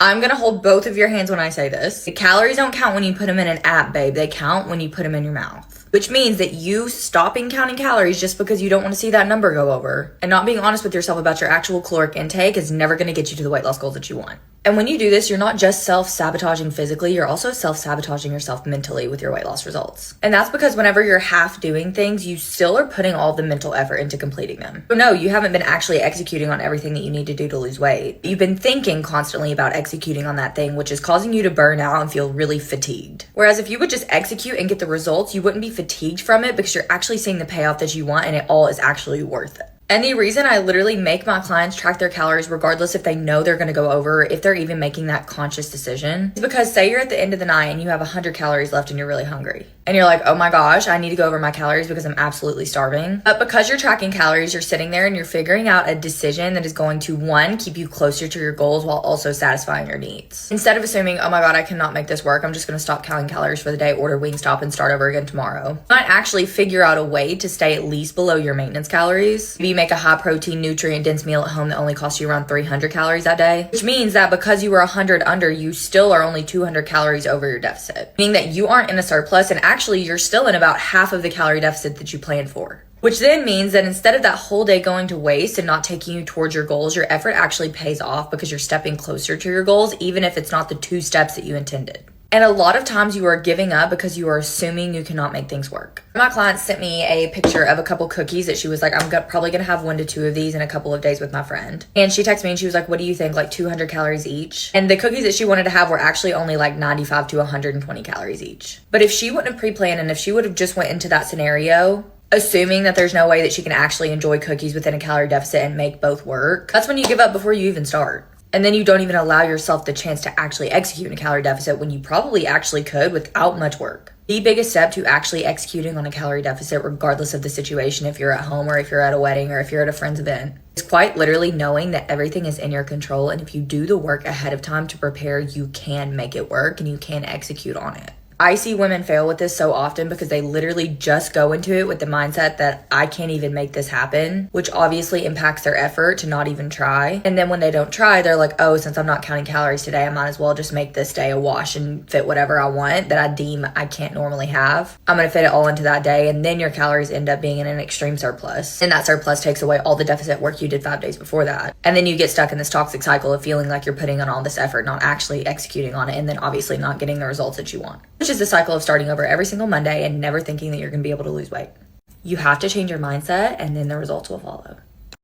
I'm gonna hold both of your hands when I say this. The calories don't count when you put them in an app, babe. They count when you put them in your mouth. Which means that you stopping counting calories just because you don't want to see that number go over and not being honest with yourself about your actual caloric intake is never going to get you to the weight loss goals that you want. And when you do this, you're not just self-sabotaging physically, you're also self-sabotaging yourself mentally with your weight loss results. And that's because whenever you're half doing things, you still are putting all the mental effort into completing them. So no, you haven't been actually executing on everything that you need to do to lose weight. You've been thinking constantly about executing on that thing, which is causing you to burn out and feel really fatigued. Whereas if you would just execute and get the results, you wouldn't be fatigued from it because you're actually seeing the payoff that you want and it all is actually worth it. And the reason I literally make my clients track their calories regardless if they know they're going to go over, if they're even making that conscious decision, is because say you're at the end of the night and you have 100 calories left and you're really hungry. And you're like, oh my gosh, I need to go over my calories because I'm absolutely starving. But because you're tracking calories, you're sitting there and you're figuring out a decision that is going to, one, keep you closer to your goals while also satisfying your needs. Instead of assuming, oh my God, I cannot make this work, I'm just going to stop counting calories for the day, order Wingstop and start over again tomorrow. You might actually figure out a way to stay at least below your maintenance calories. Maybe you make a high protein, nutrient dense meal at home that only costs you around 300 calories that day, which means that because you were 100 under, you still are only 200 calories over your deficit, meaning that you aren't in a surplus and actually you're still in about half of the calorie deficit that you planned for. Which then means that instead of that whole day going to waste and not taking you towards your goals, your effort actually pays off because you're stepping closer to your goals, even if it's not the 2 steps that you intended. And a lot of times you are giving up because you are assuming you cannot make things work. My client sent me a picture of a couple cookies that she was like, I'm probably going to have 1 to 2 of these in a couple of days with my friend. And she texted me and she was like, what do you think? Like 200 calories each? And the cookies that she wanted to have were actually only like 95 to 120 calories each. But if she wouldn't have pre-planned and if she would have just went into that scenario, assuming that there's no way that she can actually enjoy cookies within a calorie deficit and make both work, that's when you give up before you even start. And then you don't even allow yourself the chance to actually execute in a calorie deficit when you probably actually could without much work. The biggest step to actually executing on a calorie deficit, regardless of the situation, if you're at home or if you're at a wedding or if you're at a friend's event, is quite literally knowing that everything is in your control. And if you do the work ahead of time to prepare, you can make it work and you can execute on it. I see women fail with this so often because they literally just go into it with the mindset that I can't even make this happen, which obviously impacts their effort to not even try. And then when they don't try, they're like, oh, since I'm not counting calories today, I might as well just make this day a wash and fit whatever I want that I deem I can't normally have. I'm going to fit it all into that day. And then your calories end up being in an extreme surplus. And that surplus takes away all the deficit work you did 5 days before that. And then you get stuck in this toxic cycle of feeling like you're putting on all this effort, not actually executing on it, and then obviously not getting the results that you want. Which is the cycle of starting over every single Monday and never thinking that you're going to be able to lose weight. You have to change your mindset and then the results will follow.